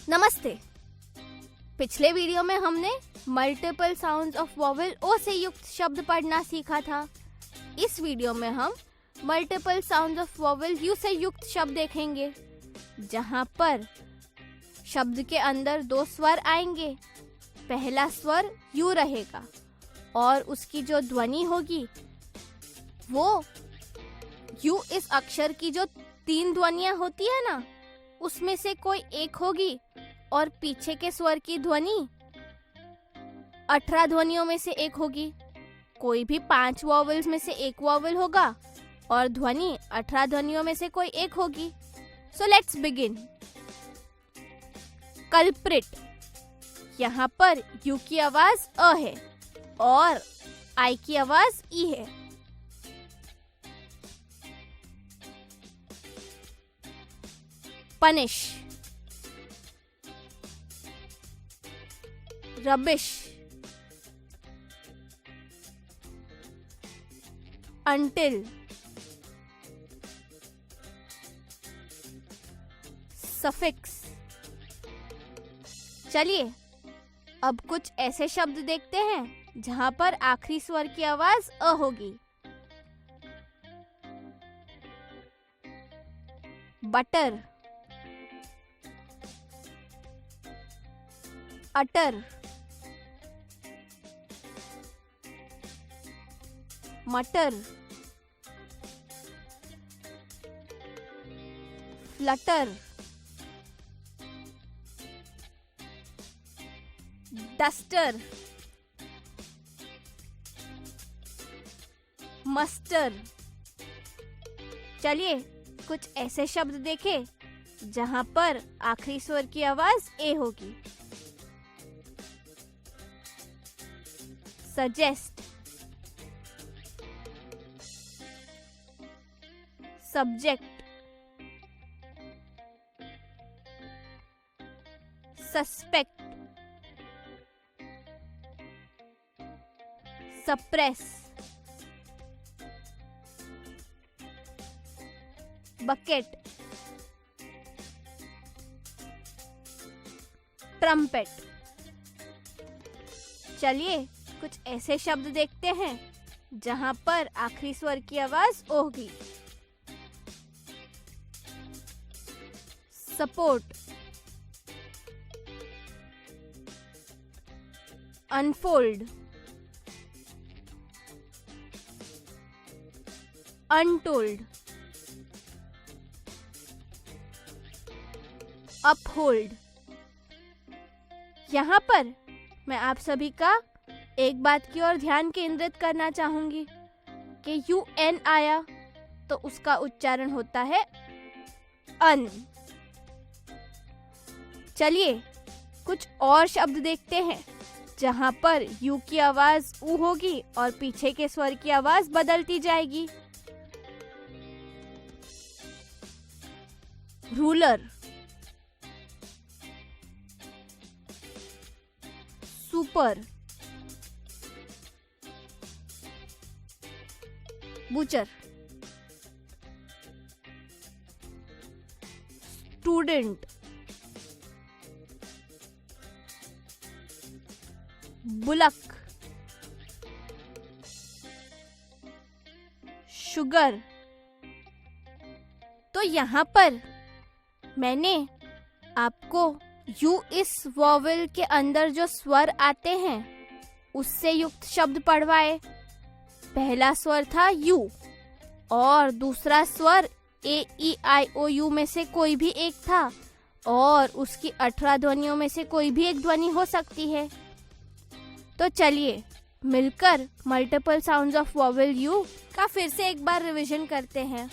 नमस्ते। पिछले वीडियो में हमने मल्टीपल साउंड्स ऑफ वॉवेल ओ से युक्त शब्द पढ़ना सीखा था। इस वीडियो में हम multiple sounds of vowel you से युक्त शब्द देखेंगे, जहां पर शब्द के अंदर दो स्वर आएंगे। पहला स्वर यू रहेगा और उसकी जो ध्वनि होगी वो यू इस अक्षर की जो 3 ध्वनियां होती है ना, उसमें से कोई एक होगी और पीछे के स्वर की ध्वनि 18 ध्वनियों में से एक होगी। कोई भी 5 वॉवेल्स में से एक वॉवेल होगा और ध्वनि 18 ध्वनियों में से कोई एक होगी। So let's begin. कल्प्रिट, यहाँ पर यू की आवाज अ है और आई की आवाज ई है। Punish, rubbish, until, suffix। चलिए अब कुछ ऐसे शब्द देखते हैं जहां पर आखिरी स्वर की आवाज अ होगी। बटर, अटर, मटर, फ्लटर, डस्टर, मस्टर। चलिए कुछ ऐसे शब्द देखें जहां पर आखिरी स्वर की आवाज ए होगी। Suggest, subject, suspect, suppress, bucket, trumpet. चलिए कुछ ऐसे शब्द देखते हैं जहां पर आखिरी स्वर की आवाज ओ होगी। Support, unfold, untold, uphold. यहाँ पर मैं आप सभी का एक बात की ओर ध्यान केंद्रित करना चाहूंगी कि यू एन आया तो उसका उच्चारण होता है अन। चलिए कुछ और शब्द देखते हैं जहां पर यू की आवाज ऊ होगी और पीछे के स्वर की आवाज बदलती जाएगी। Ruler, super, butcher, student, bullock, sugar. तो यहाँ पर मैंने आपको यू इस वॉवेल के अंदर जो स्वर आते हैं उससे युक्त शब्द पढ़वाए। पहला स्वर था यू और दूसरा स्वर ए ई आई ओ यू में से कोई भी एक था और उसकी 18 ध्वनियों में से कोई भी एक ध्वनि हो सकती है। तो चलिए मिलकर multiple sounds of vowel you का फिर से एक बार रिवीजन करते हैं।